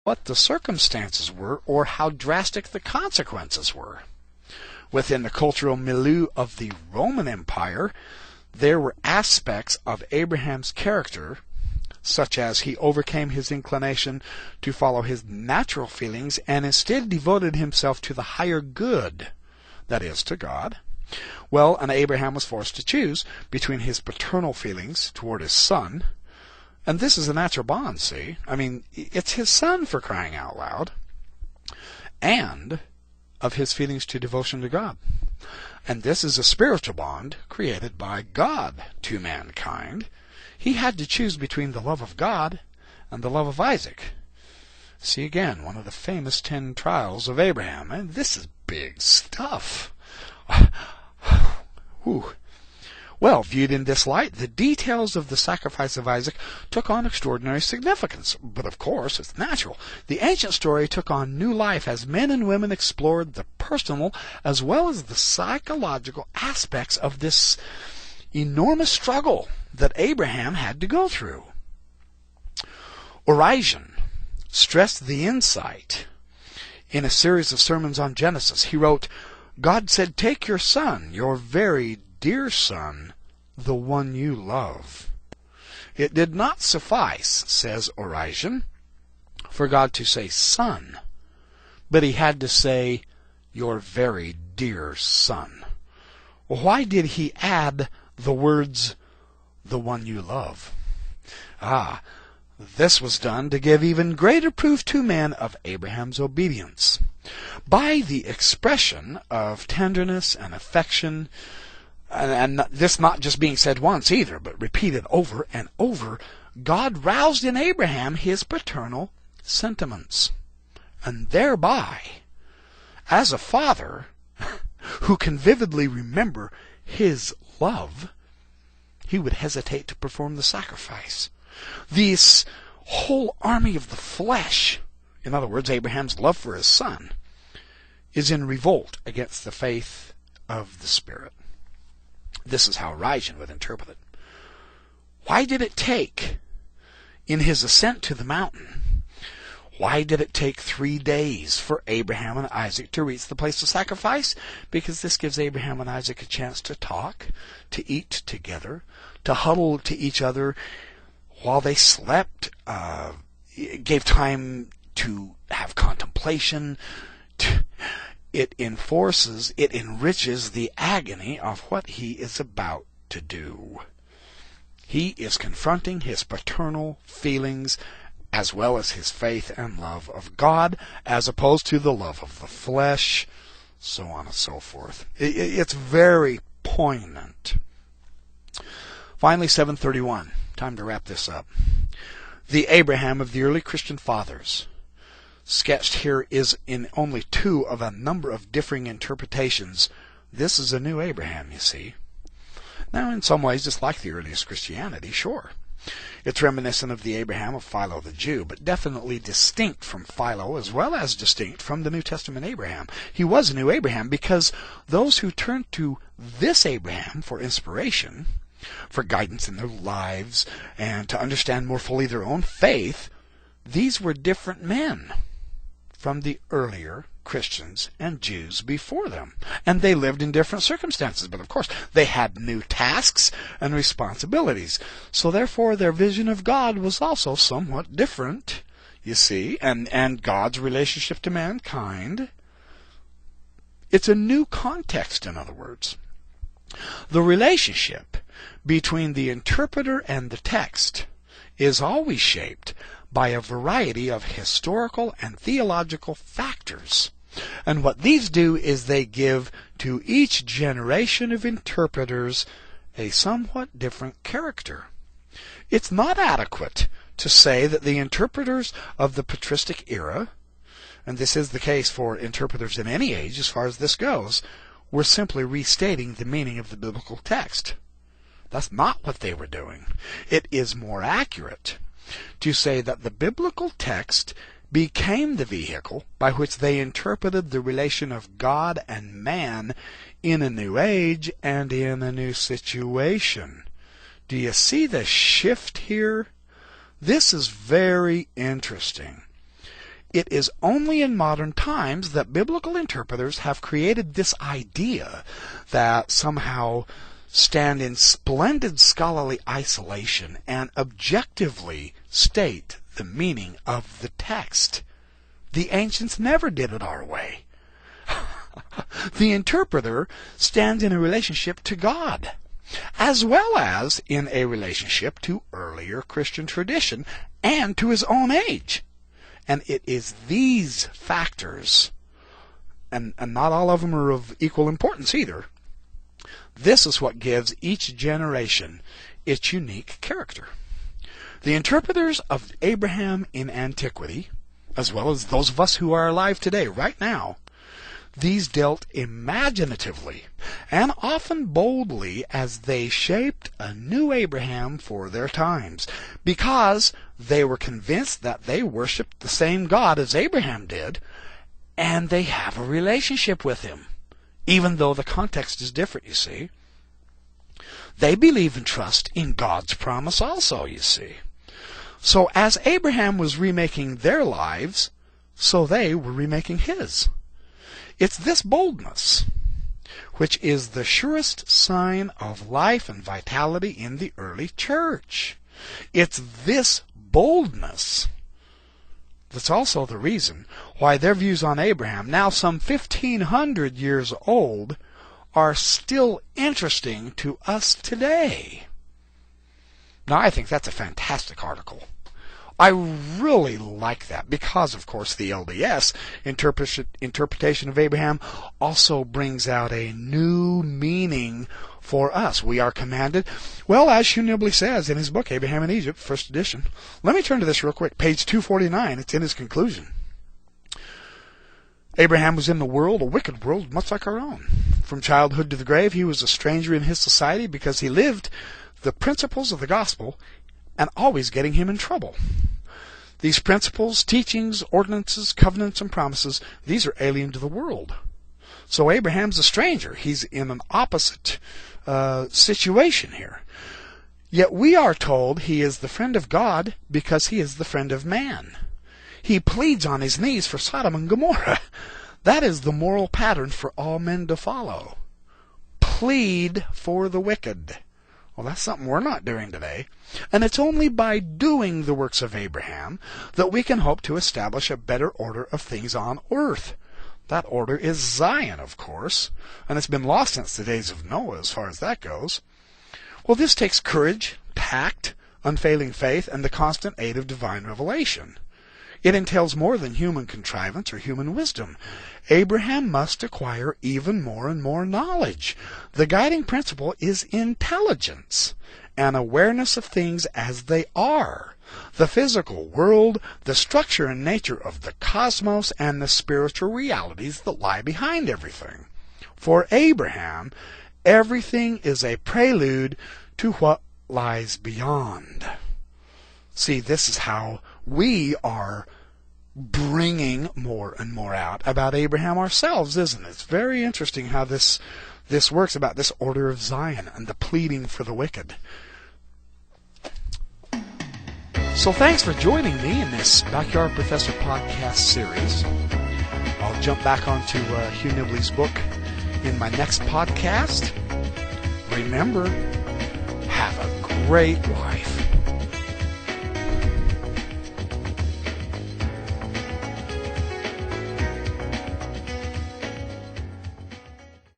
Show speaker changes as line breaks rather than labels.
what the circumstances were or how drastic the consequences were. Within the cultural milieu of the Roman Empire, there were aspects of Abraham's character, such as he overcame his inclination to follow his natural feelings and instead devoted himself to the higher good, that is, to God. Well, and Abraham was forced to choose between his paternal feelings toward his son, and this is a natural bond, see? I mean, it's his son, for crying out loud, and of his feelings to devotion to God. And this is a spiritual bond created by God to mankind. He had to choose between the love of God and the love of Isaac. See again, one of the famous 10 trials of Abraham. And this is big stuff. Whew. Well, viewed in this light, the details of the sacrifice of Isaac took on extraordinary significance. But of course, it's natural. The ancient story took on new life as men and women explored the personal as well as the psychological aspects of this enormous struggle that Abraham had to go through. Origen stressed the insight in a series of sermons on Genesis. He wrote, "God said, 'Take your son, your very dear son, the one you love.' It did not suffice," says Origen, "for God to say son, but he had to say, 'your very dear son.'" Why did he add the words, "the one you love"? This was done to give even greater proof to men of Abraham's obedience. By the expression of tenderness and affection, and this not just being said once either, but repeated over and over, God roused in Abraham his paternal sentiments. And thereby, as a father who can vividly remember his love, he would hesitate to perform the sacrifice. This whole army of the flesh, in other words, Abraham's love for his son, is in revolt against the faith of the Spirit. This is how Origen would interpret it. Why did it take, in his ascent to the mountain, why did it take 3 days for Abraham and Isaac to reach the place of sacrifice? Because this gives Abraham and Isaac a chance to talk, to eat together, to huddle to each other while they slept. It gave time to have contemplation. It enriches the agony of what he is about to do. He is confronting his paternal feelings as well as his faith and love of God, as opposed to the love of the flesh, so on and so forth. It's very poignant. Finally, 731. Time to wrap this up. The Abraham of the early Christian fathers, sketched here, is in only 2 of a number of differing interpretations. This is a new Abraham, you see. Now, in some ways, it's like the earliest Christianity, sure. It's reminiscent of the Abraham of Philo the Jew, but definitely distinct from Philo as well as distinct from the New Testament Abraham. He was a new Abraham because those who turned to this Abraham for inspiration, for guidance in their lives, and to understand more fully their own faith, these were different men from the earlier Christians and Jews before them. And they lived in different circumstances, but of course they had new tasks and responsibilities. So therefore their vision of God was also somewhat different, you see, and God's relationship to mankind. It's a new context, in other words. The relationship between the interpreter and the text is always shaped by a variety of historical and theological factors. And what these do is they give to each generation of interpreters a somewhat different character. It's not adequate to say that the interpreters of the patristic era, and this is the case for interpreters in any age as far as this goes, were simply restating the meaning of the biblical text. That's not what they were doing. It is more accurate to say that the biblical text became the vehicle by which they interpreted the relation of God and man in a new age and in a new situation. Do you see the shift here? This is very interesting. It is only in modern times that biblical interpreters have created this idea that somehow stand in splendid scholarly isolation and objectively state the meaning of the text. The ancients never did it our way. The interpreter stands in a relationship to God, as well as in a relationship to earlier Christian tradition and to his own age. And it is these factors, and not all of them are of equal importance either. This is what gives each generation its unique character. The interpreters of Abraham in antiquity, as well as those of us who are alive today, right now, these dealt imaginatively and often boldly as they shaped a new Abraham for their times, because they were convinced that they worshiped the same God as Abraham did, and they have a relationship with him, even though the context is different, you see. They believe and trust in God's promise also, you see. So as Abraham was remaking their lives, so they were remaking his. It's this boldness which is the surest sign of life and vitality in the early church. It's this boldness that's also the reason why their views on Abraham, now some 1,500 years old, are still interesting to us today. Now, I think that's a fantastic article. I really like that because, of course, the LDS interpretation of Abraham also brings out a new meaning for us. We are commanded, well, as Hugh Nibley says in his book, Abraham in Egypt, first edition. Let me turn to this real quick. Page 249, it's in his conclusion. Abraham was in the world, a wicked world, much like our own. From childhood to the grave, he was a stranger in his society because he lived the principles of the gospel and always getting him in trouble. These principles, teachings, ordinances, covenants, and promises, these are alien to the world. So Abraham's a stranger. He's in an opposite situation here. Yet we are told he is the friend of God because he is the friend of man. He pleads on his knees for Sodom and Gomorrah. That is the moral pattern for all men to follow. Plead for the wicked. Well, that's something we're not doing today. And it's only by doing the works of Abraham that we can hope to establish a better order of things on earth. That order is Zion, of course, and it's been lost since the days of Noah as far as that goes. Well, this takes courage, tact, unfailing faith, and the constant aid of divine revelation. It entails more than human contrivance or human wisdom. Abraham must acquire even more and more knowledge. The guiding principle is intelligence, an awareness of things as they are, the physical world, the structure and nature of the cosmos, and the spiritual realities that lie behind everything. For Abraham, everything is a prelude to what lies beyond. See, this is how we are bringing more and more out about Abraham ourselves, isn't it? It's very interesting how this works about this order of Zion and the pleading for the wicked. So thanks for joining me in this Backyard Professor podcast series. I'll jump back onto Hugh Nibley's book in my next podcast. Remember, have a great life.